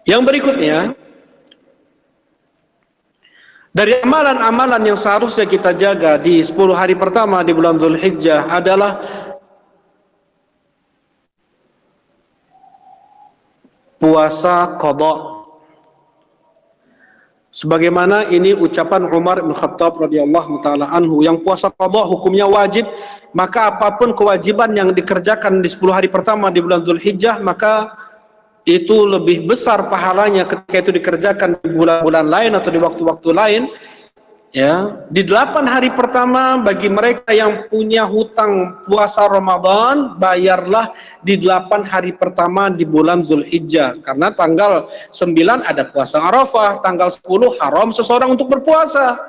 yang berikutnya dari amalan-amalan yang seharusnya kita jaga di 10 hari pertama di bulan Dzulhijjah adalah puasa qadha. Sebagaimana ini ucapan Umar bin Khattab radhiyallahu taala anhu, yang puasa qadha hukumnya wajib, maka apapun kewajiban yang dikerjakan di 10 hari pertama di bulan Dzulhijjah, maka itu lebih besar pahalanya ketika itu dikerjakan di bulan-bulan lain atau di waktu-waktu lain. Ya, di 8 hari pertama bagi mereka yang punya hutang puasa Ramadan, bayarlah di 8 hari pertama di bulan Dzulhijjah, karena tanggal 9 ada puasa Arafah, tanggal 10 haram seseorang untuk berpuasa.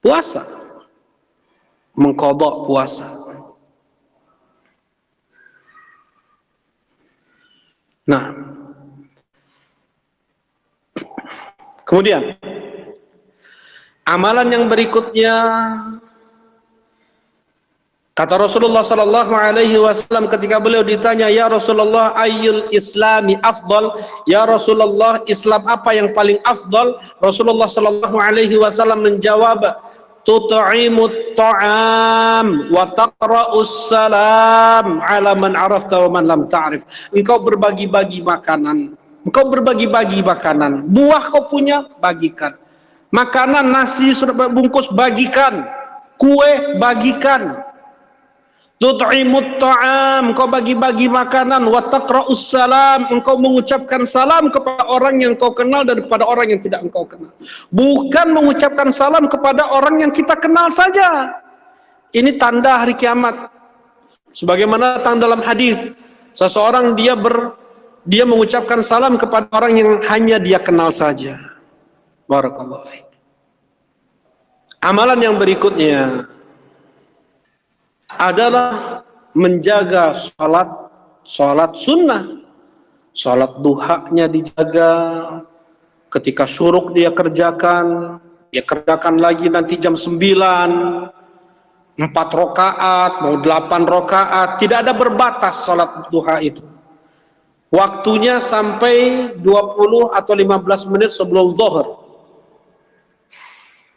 Puasa, mengqadha puasa. Nah, kemudian amalan yang berikutnya, kata Rasulullah sallallahu alaihi wasallam ketika beliau ditanya, "Ya Rasulullah, ayyul islami afdal?" Ya Rasulullah, Islam apa yang paling afdal? Rasulullah sallallahu alaihi wasallam menjawab, "Tut'imut ta'am wa taqra'us salam 'ala man 'arafta wa man lam ta'rif." Engkau berbagi-bagi makanan. Engkau berbagi-bagi makanan. Buah kau punya, bagikan. Makanan, nasi sudah bungkus, bagikan. Kue, bagikan. Tut'imut ta'am, engkau bagi-bagi makanan. Wa taqra'us salam, engkau mengucapkan salam kepada orang yang kau kenal dan kepada orang yang tidak engkau kenal. Bukan mengucapkan salam kepada orang yang kita kenal saja. Ini tanda hari kiamat. Sebagaimana datang dalam hadis, seseorang dia mengucapkan salam kepada orang yang hanya dia kenal saja. Barakallahu fiik. Amalan yang berikutnya adalah menjaga salat sunnah. Salat duhanya dijaga, ketika syuruk dia kerjakan lagi nanti jam 9, 4 rakaat, mau 8 rakaat, tidak ada berbatas salat duha itu. Waktunya sampai 20 atau 15 menit sebelum zuhur.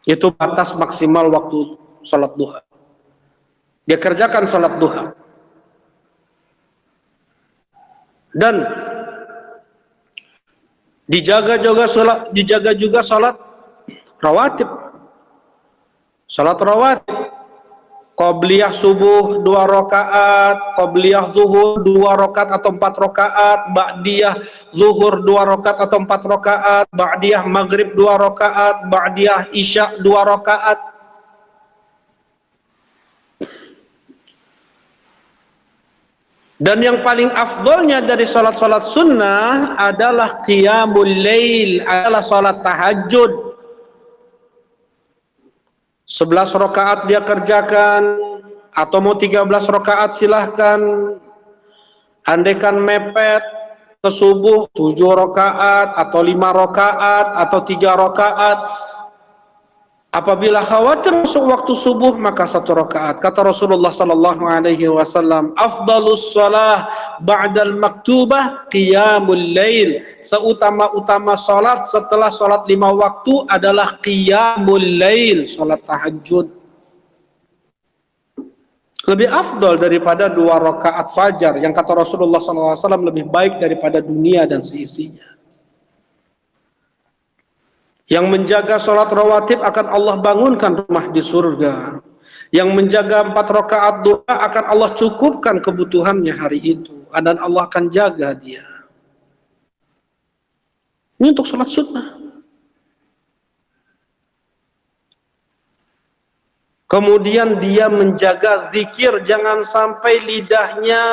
Itu batas maksimal waktu salat duha. Dia kerjakan salat duha. Dan dijaga juga salat rawatib. Salat rawatib. Qobliyah subuh 2 rakaat, qobliyah zuhur 2 rakaat atau 4 rakaat, ba'diyah zuhur 2 rakaat atau 4 rakaat, ba'diyah maghrib 2 rakaat, ba'diyah isya 2 rakaat. Dan yang paling afdolnya dari salat-salat sunnah adalah qiyamul lail, adalah salat tahajud. 11 rakaat dia kerjakan, atau mau 13 rakaat silahkan. Andaikan mepet ke subuh 7 rakaat atau 5 rakaat atau 3 rakaat, Apabila khawatir masuk waktu subuh, maka 1 rakaat. Kata Rasulullah sallallahu alaihi wasallam, afdalus shalah ba'dal maktubah qiyamul lail. Seutama-utama salat setelah salat 5 waktu adalah qiyamul lail, salat tahajud. Lebih afdal daripada 2 rakaat fajar yang kata Rasulullah sallallahu alaihi wasallam lebih baik daripada dunia dan seisinya. Yang menjaga sholat rawatib akan Allah bangunkan rumah di surga. Yang menjaga 4 rakaat doa akan Allah cukupkan kebutuhannya hari itu. Dan Allah akan jaga dia. Ini untuk sholat sunnah. Kemudian dia menjaga zikir, jangan sampai lidahnya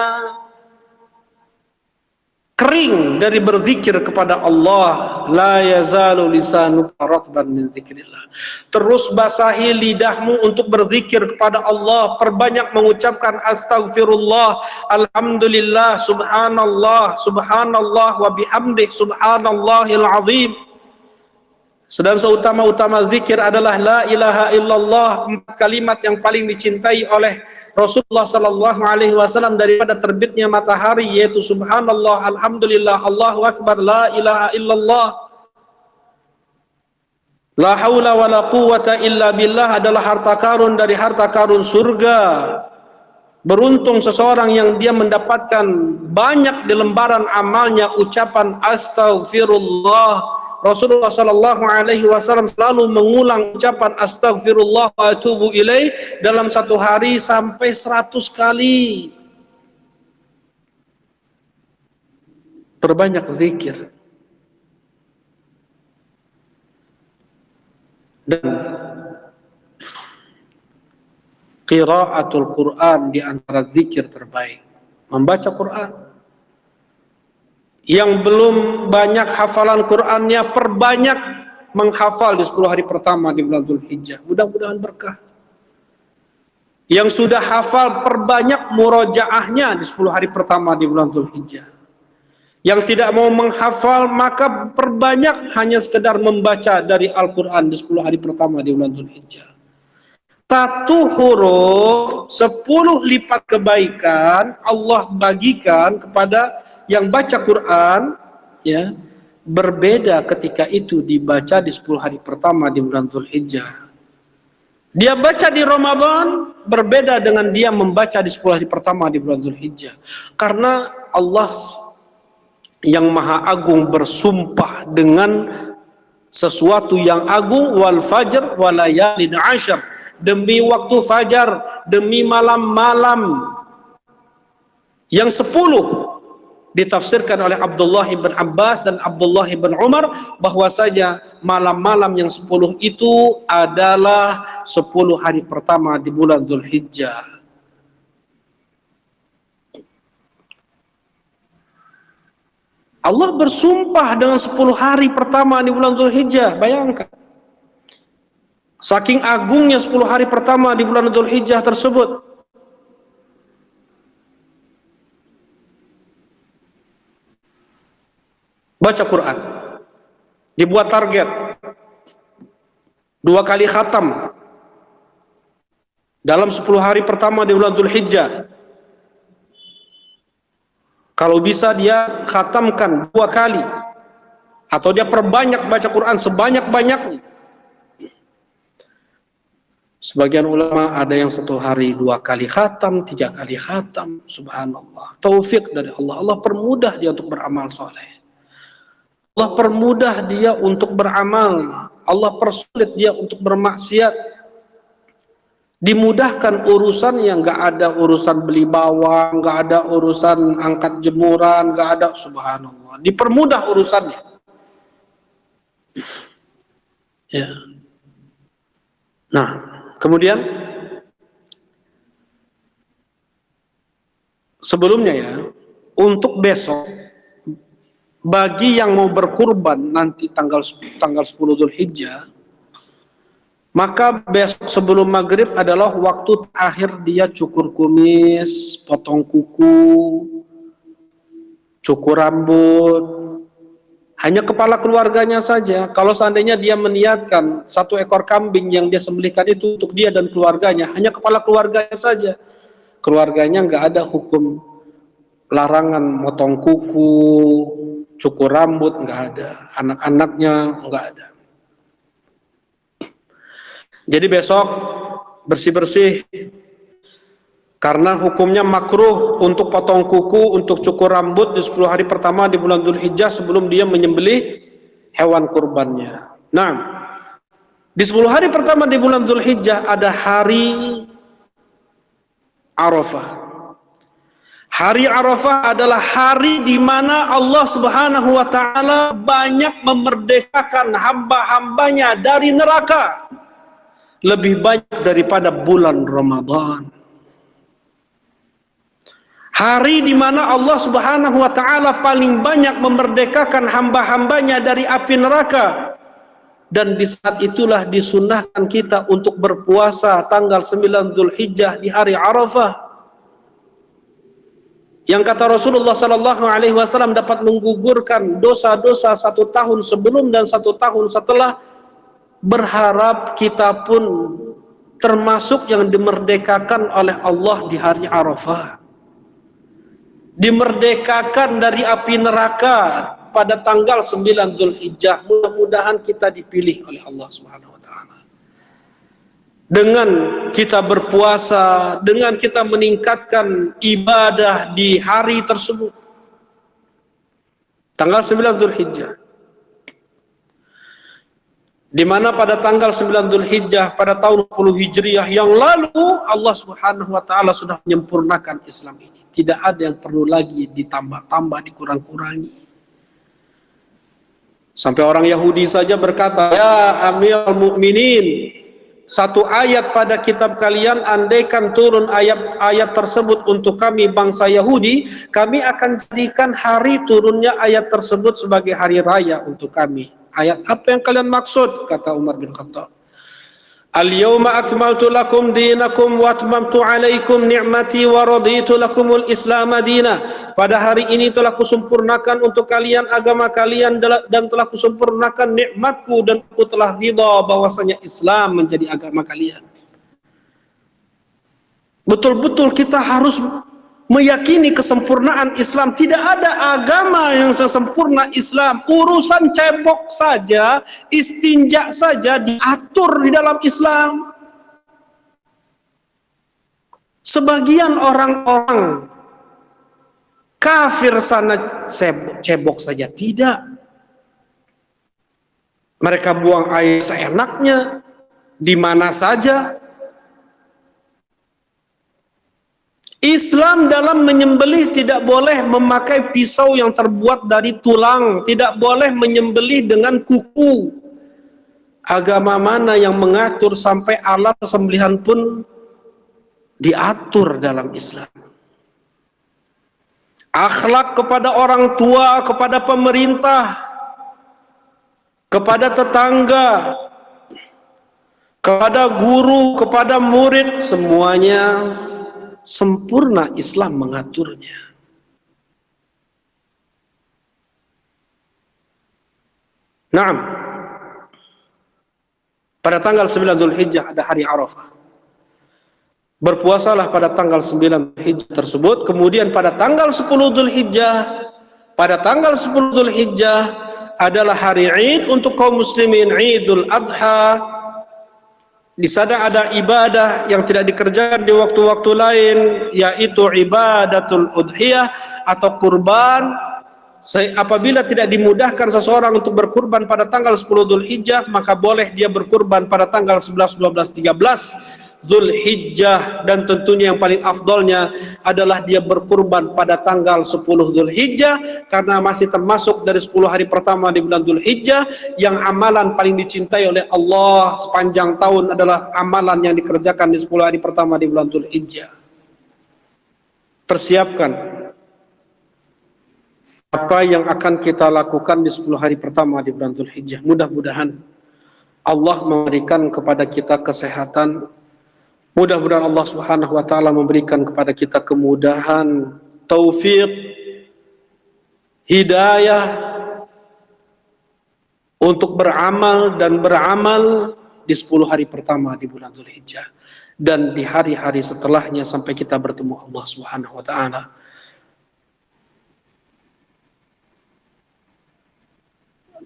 kering dari berzikir kepada Allah. La yazalu lisanuka ratban min dzikrillah. Terus basahi lidahmu untuk berzikir kepada Allah. Perbanyak mengucapkan astaghfirullah, alhamdulillah, subhanallah, subhanallah wa bihamdih, subhanallahil azim. Sedang seutama-utama zikir adalah la ilaha illallah, 4 kalimat yang paling dicintai oleh Rasulullah sallallahu alaihi wasallam daripada terbitnya matahari, yaitu subhanallah, alhamdulillah, Allahu akbar, la ilaha illallah. La haula wala quwwata illa billah adalah harta karun dari harta karun surga. Beruntung seseorang yang dia mendapatkan banyak di lembaran amalnya ucapan astaghfirullah. Rasulullah sallallahu alaihi wasallam selalu mengulang ucapan astaghfirullah wa atubu ilaih dalam 1 hari sampai 100 kali. Perbanyak zikir. Dan qiraatul Quran di antara zikir terbaik. Membaca Quran. Yang belum banyak hafalan Qurannya, perbanyak menghafal di 10 hari pertama di bulan Dzulhijjah. Mudah-mudahan berkah. Yang sudah hafal, perbanyak murojaahnya di 10 hari pertama di bulan Dzulhijjah. Yang tidak mau menghafal, maka perbanyak hanya sekedar membaca dari Al-Quran di 10 hari pertama di bulan Dzulhijjah. 1 huruf 10 lipat kebaikan Allah bagikan kepada yang baca Quran, ya, berbeda ketika itu dibaca di 10 hari pertama di bulan Dzulhijjah. Dia baca di Ramadan berbeda dengan dia membaca di 10 hari pertama di bulan Dzulhijjah. Karena Allah yang Maha Agung bersumpah dengan sesuatu yang agung, wal fajr walayalin ashar, demi waktu fajar, demi malam-malam yang 10. Ditafsirkan oleh Abdullah ibn Abbas dan Abdullah ibn Umar bahwasanya malam-malam yang 10 itu adalah 10 hari pertama di bulan Dzulhijjah. Allah bersumpah dengan 10 hari pertama di bulan Dzulhijjah. Bayangkan. Saking agungnya 10 hari pertama di bulan Dzulhijjah tersebut. Baca Quran. Dibuat target. 2 kali khatam. Dalam 10 hari pertama di bulan Dzulhijjah. Kalau bisa dia khatamkan 2 kali. Atau dia perbanyak baca Quran sebanyak-banyaknya. Sebagian ulama ada yang 1 hari 2 kali khatam, 3 kali khatam. Subhanallah. Taufik dari Allah. Allah permudah dia untuk beramal soleh. Allah permudah dia untuk beramal. Allah persulit dia untuk bermaksiat. Dimudahkan urusan yang nggak ada urusan beli bawang, nggak ada urusan angkat jemuran, nggak ada, subhanallah. Dipermudah urusannya. Ya. Nah, kemudian sebelumnya ya, untuk besok bagi yang mau berkurban nanti tanggal 10 Dzulhijjah, maka besok sebelum maghrib adalah waktu terakhir dia cukur kumis, potong kuku, cukur rambut, hanya kepala keluarganya saja. Kalau seandainya dia meniatkan 1 ekor kambing yang dia sembelihkan itu untuk dia dan keluarganya, hanya kepala keluarganya saja. Keluarganya nggak ada hukum larangan motong kuku, cukur rambut, nggak ada. Anak-anaknya nggak ada. Jadi besok bersih-bersih, karena hukumnya makruh untuk potong kuku, untuk cukur rambut di 10 hari pertama di bulan Dzulhijjah sebelum dia menyembelih hewan kurbannya. Nah, di 10 hari pertama di bulan Dzulhijjah ada hari Arafah. Hari Arafah adalah hari di mana Allah Subhanahu wa taala banyak memerdekakan hamba-hambanya dari neraka. Lebih banyak daripada bulan Ramadan. Hari di mana Allah Subhanahu wa taala paling banyak memerdekakan hamba-hambanya dari api neraka. Dan di saat itulah disunnahkan kita untuk berpuasa tanggal 9 Dzulhijjah di hari Arafah. Yang kata Rasulullah sallallahu alaihi wasallam dapat menggugurkan dosa-dosa 1 tahun sebelum dan 1 tahun setelah. Berharap kita pun termasuk yang dimerdekakan oleh Allah di hari Arafah. Dimerdekakan dari api neraka pada tanggal 9 Dzulhijjah. Mudah-mudahan kita dipilih oleh Allah Subhanahu wa taala. Dengan kita berpuasa, dengan kita meningkatkan ibadah di hari tersebut. Tanggal 9 Dzulhijjah. Di mana pada tanggal 9 Dzulhijjah pada tahun 10 Hijriah yang lalu Allah Subhanahu wa taala sudah menyempurnakan Islam ini. Tidak ada yang perlu lagi ditambah-tambah, dikurang-kurangi. Sampai orang Yahudi saja berkata, "Ya Amirul Mukminin, 1 ayat pada kitab kalian, andaikan turun ayat tersebut untuk kami bangsa Yahudi, kami akan jadikan hari turunnya ayat tersebut sebagai hari raya untuk kami." Ayat apa yang kalian maksud? Kata Umar bin Khattab. Al-yawma akmaltu lakum dinakum wa atmamtu alaikum ni'mati wa raditu lakumul Islam dina. Pada hari ini telah kusempurnakan untuk kalian agama kalian dan telah kusempurnakan nikmatku dan aku telah ridha bahwasanya Islam menjadi agama kalian. Betul-betul kita harus meyakini kesempurnaan Islam. Tidak ada agama yang sesempurna Islam. Urusan cebok saja, istinja saja diatur di dalam Islam. Sebagian orang-orang kafir sana cebok saja tidak. Mereka buang air seenaknya, di mana saja. Islam dalam menyembelih tidak boleh memakai pisau yang terbuat dari tulang, tidak boleh menyembelih dengan kuku. Agama mana yang mengatur sampai alat sembelihan pun diatur dalam Islam? Akhlak kepada orang tua, kepada pemerintah, kepada tetangga, kepada guru, kepada murid, semuanya sempurna Islam mengaturnya. Naam. Pada tanggal 9 Dzulhijjah ada hari Arafah. Berpuasalah pada tanggal 9 Dzulhijjah tersebut. Kemudian pada tanggal 10 Dzulhijjah, pada tanggal 10 Dzulhijjah adalah hari Id untuk kaum muslimin, Idul Adha. Di sana ada ibadah yang tidak dikerjakan di waktu-waktu lain, yaitu ibadatul udhiyah atau kurban. Apabila tidak dimudahkan seseorang untuk berkurban pada tanggal 10 Dzulhijjah, maka boleh dia berkurban pada tanggal 11, 12, 13 Dzulhijjah, dan tentunya yang paling afdolnya adalah dia berkurban pada tanggal 10 Dzulhijjah, karena masih termasuk dari 10 hari pertama di bulan Dzulhijjah yang amalan paling dicintai oleh Allah sepanjang tahun adalah amalan yang dikerjakan di 10 hari pertama di bulan Dzulhijjah. Persiapkan apa yang akan kita lakukan di 10 hari pertama di bulan Dzulhijjah. Mudah-mudahan Allah memberikan kepada kita kesehatan. Mudah-mudahan Allah Subhanahu wa taala memberikan kepada kita kemudahan, taufik, hidayah, untuk beramal dan beramal di 10 hari pertama di bulan Dzulhijjah dan di hari-hari setelahnya sampai kita bertemu Allah Subhanahu wa taala.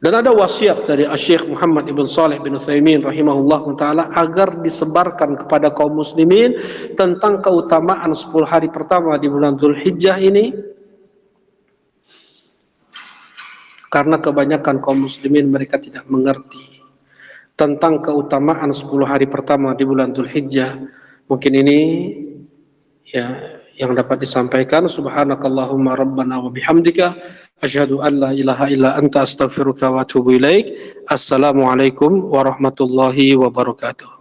Dan ada wasiat dari Syekh Muhammad ibn Saleh bin Utsaimin rahimahullah taala agar disebarkan kepada kaum muslimin tentang keutamaan 10 hari pertama di bulan Dzulhijjah ini, karena kebanyakan kaum muslimin mereka tidak mengerti tentang keutamaan 10 hari pertama di bulan Dzulhijjah. Mungkin ini ya yang dapat disampaikan. Subhanakallahumma rabbana wa bihamdika asyhadu an la ilaha illa anta astaghfiruka wa atubu ilaik. Assalamualaikum warahmatullahi wabarakatuh.